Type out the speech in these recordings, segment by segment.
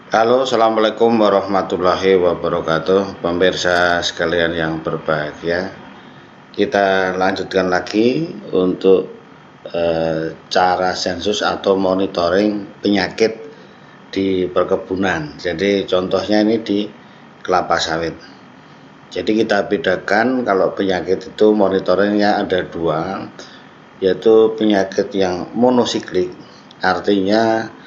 Halo, assalamualaikum warahmatullahi wabarakatuh, pemirsa sekalian yang berbahagia. Kita lanjutkan lagi untuk cara sensus atau monitoring penyakit di perkebunan. Jadi contohnya ini di kelapa sawit. Jadi kita bedakan kalau penyakit itu monitoringnya ada dua, yaitu penyakit yang monosiklik, artinya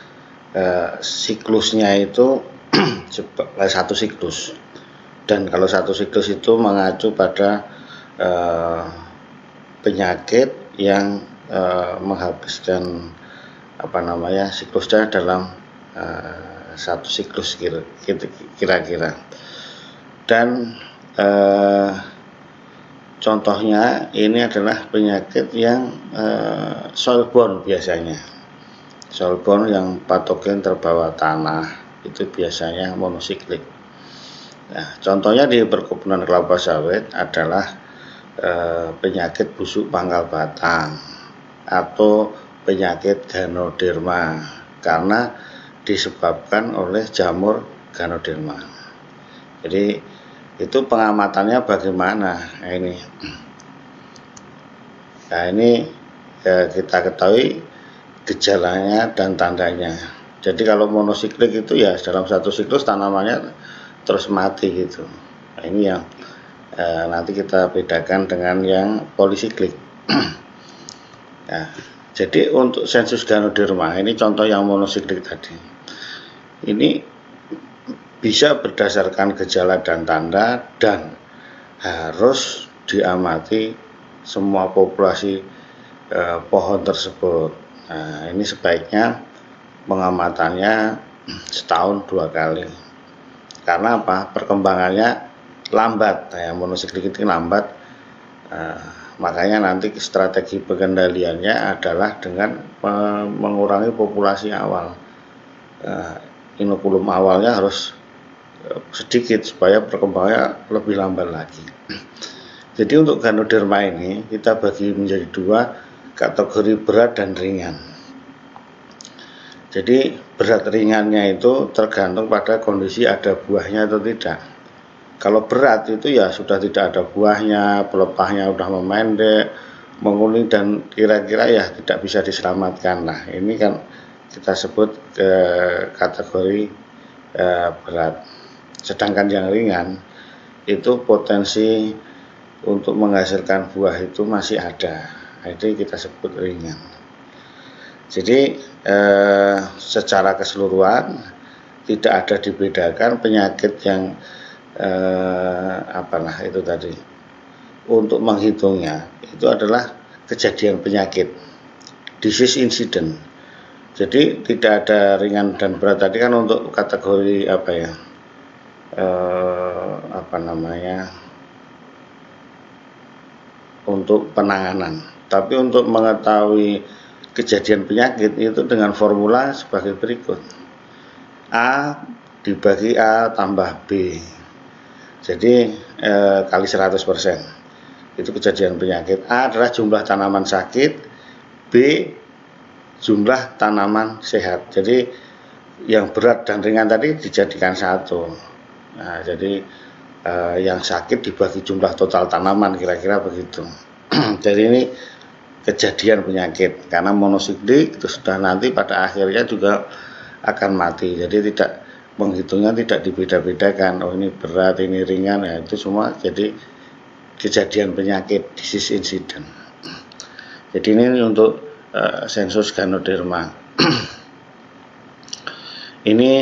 siklusnya itu satu siklus, dan kalau satu siklus itu mengacu pada penyakit yang menghabiskan siklusnya dalam satu siklus kira-kira. Dan contohnya ini adalah penyakit yang soilborne biasanya. Soilborne yang patogen terbawa tanah itu biasanya monosiklik. Nah, contohnya di perkebunan kelapa sawit adalah penyakit busuk pangkal batang atau penyakit Ganoderma karena disebabkan oleh jamur Ganoderma. Jadi itu pengamatannya bagaimana? Nah ini kita ketahui gejalanya dan tandanya. Jadi kalau monosiklik itu ya dalam satu siklus tanamannya terus mati gitu. Nah, ini yang nanti kita bedakan dengan yang polisiklik. Nah, jadi untuk sensus Ganoderma ini contoh yang monosiklik tadi. Ini bisa berdasarkan gejala dan tanda dan harus diamati semua populasi pohon tersebut. Nah, ini sebaiknya pengamatannya setahun 2 kali. Karena apa? Perkembangannya lambat. Nah, yang monosiklik itu lambat. Makanya nanti strategi pengendaliannya adalah dengan mengurangi populasi awal. Inokulum awalnya harus sedikit supaya perkembangannya lebih lambat lagi. Jadi untuk Ganoderma ini kita bagi menjadi dua, kategori berat dan ringan. Jadi berat ringannya itu tergantung pada kondisi ada buahnya atau tidak. Kalau berat itu ya sudah tidak ada buahnya, pelepahnya sudah memendek, menguning dan kira-kira ya tidak bisa diselamatkan. Nah ini kan kita sebut kategori berat. Sedangkan yang ringan itu potensi untuk menghasilkan buah itu masih ada. Jadi kita sebut ringan. Jadi secara keseluruhan tidak ada dibedakan penyakit yang itu tadi. Untuk menghitungnya itu adalah kejadian penyakit, disease incident. Jadi tidak ada ringan dan berat tadi kan untuk kategori untuk penanganan. Tapi untuk mengetahui kejadian penyakit itu dengan formula sebagai berikut. A dibagi A tambah B. Jadi kali 100%. Itu kejadian penyakit. A adalah jumlah tanaman sakit, B jumlah tanaman sehat. Jadi yang berat dan ringan tadi dijadikan satu. Nah, jadi yang sakit dibagi jumlah total tanaman, kira-kira begitu. Jadi ini kejadian penyakit, karena monosiklik itu sudah nanti pada akhirnya juga akan mati. Jadi tidak menghitungnya tidak dibeda-bedakan. Oh ini berat, ini ringan, ya itu semua jadi kejadian penyakit, disease incident. Jadi ini untuk sensus Ganoderma. Ini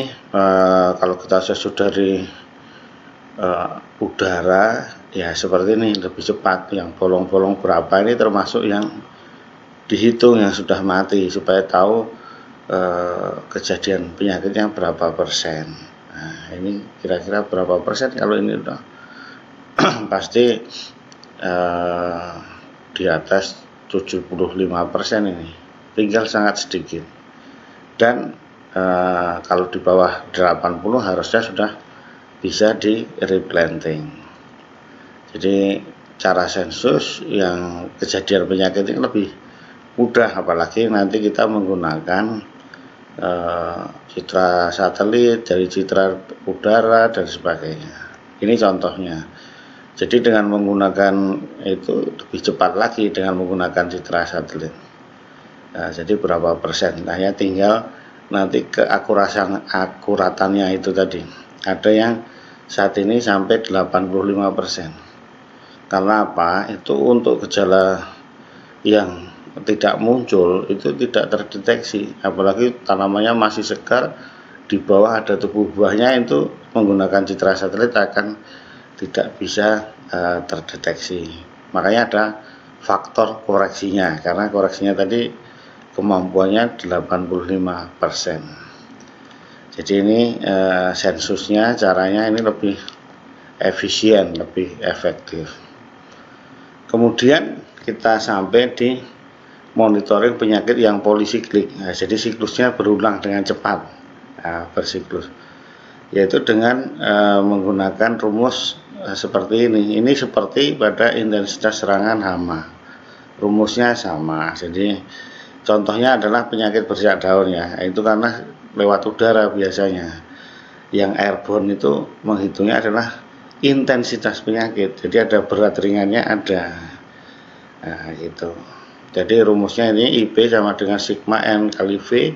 kalau kita sensus dari udara ya seperti ini, lebih cepat. Yang bolong-bolong berapa ini termasuk yang dihitung yang sudah mati, supaya tahu kejadian penyakitnya berapa persen. Nah ini kira-kira berapa persen. Kalau ini udah pasti di atas 75% ini, tinggal sangat sedikit. Dan kalau di bawah 80 harusnya sudah bisa di replanting. Jadi cara sensus yang kejadian penyakit ini lebih mudah, apalagi nanti kita menggunakan citra satelit, dari citra udara dan sebagainya. Ini contohnya. Jadi dengan menggunakan itu lebih cepat lagi dengan menggunakan citra satelit. Nah, jadi berapa persen? Nah, ya tinggal nanti keakuratannya itu tadi. Ada yang saat ini sampai 85%. Karena apa? Itu untuk gejala yang tidak muncul itu tidak terdeteksi, apalagi tanamannya masih segar, di bawah ada tubuh buahnya, itu menggunakan citra satelit akan tidak bisa terdeteksi. Makanya ada faktor koreksinya, karena koreksinya tadi kemampuannya 85%. Jadi ini sensusnya, caranya ini lebih efisien, lebih efektif. Kemudian kita sampai di monitoring penyakit yang polisiklik. Nah, jadi siklusnya berulang dengan cepat, bersiklus, yaitu dengan menggunakan rumus seperti ini. Ini seperti pada intensitas serangan hama, rumusnya sama. Jadi contohnya adalah penyakit bercak daun, ya, itu karena lewat udara biasanya. Yang airborne itu menghitungnya adalah intensitas penyakit, jadi ada berat ringannya ada. Nah, gitu. Jadi rumusnya ini IB sama dengan sigma N kali V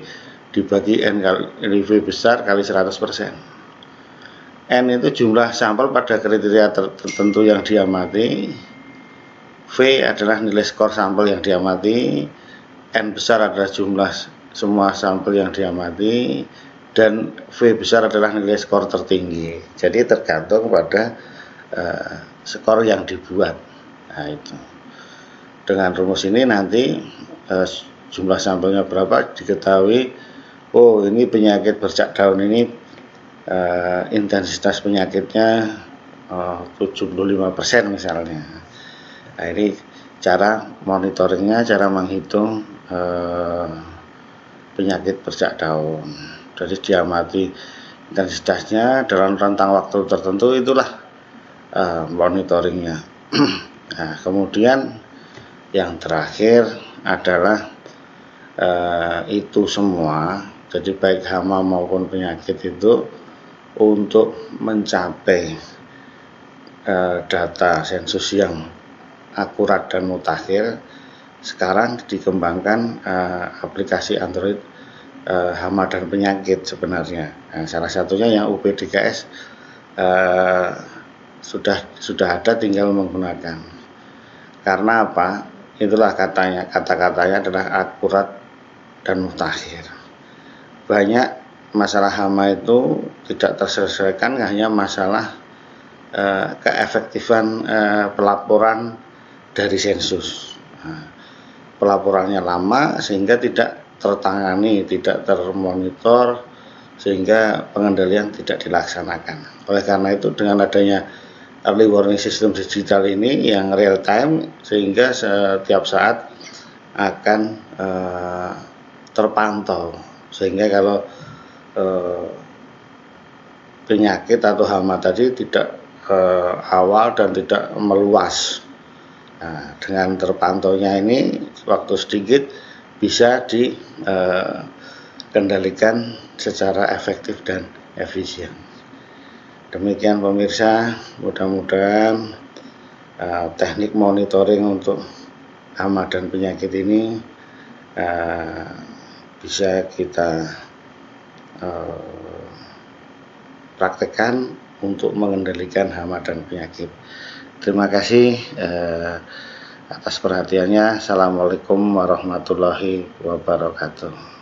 dibagi N kali V besar kali 100%. N itu jumlah sampel pada kriteria tertentu yang diamati, V adalah nilai skor sampel yang diamati, N besar adalah jumlah semua sampel yang diamati, dan V besar adalah nilai skor tertinggi. Jadi tergantung pada skor yang dibuat. Nah, itu. Dengan rumus ini nanti jumlah sampelnya berapa diketahui. Oh, ini penyakit bercak daun ini intensitas penyakitnya 75% misalnya. Nah, ini cara monitoringnya, cara menghitung penyakit bercak daun. Jadi diamati intensitasnya dalam rentang waktu tertentu, itulah monitoringnya. Nah, kemudian yang terakhir adalah itu semua, jadi baik hama maupun penyakit itu untuk mencapai data sensus yang akurat dan mutakhir. Sekarang dikembangkan aplikasi Android hama dan penyakit sebenarnya. Nah, salah satunya yang UP3S sudah ada, tinggal menggunakan. Karena apa? Itulah kata-katanya adalah akurat dan mutakhir. Banyak masalah hama itu tidak terselesaikan, hanya masalah keefektifan pelaporan dari sensus. Pelaporannya lama sehingga tidak tertangani, tidak termonitor, sehingga pengendalian tidak dilaksanakan. Oleh karena itu, dengan adanya early warning system digital ini yang real time, sehingga setiap saat akan terpantau, sehingga kalau penyakit atau hama tadi tidak awal dan tidak meluas. Nah, dengan terpantaunya ini, waktu sedikit bisa dikendalikan secara efektif dan efisien. Demikian pemirsa, mudah-mudahan teknik monitoring untuk hama dan penyakit ini bisa kita praktekkan untuk mengendalikan hama dan penyakit. Terima kasih atas perhatiannya. Assalamualaikum warahmatullahi wabarakatuh.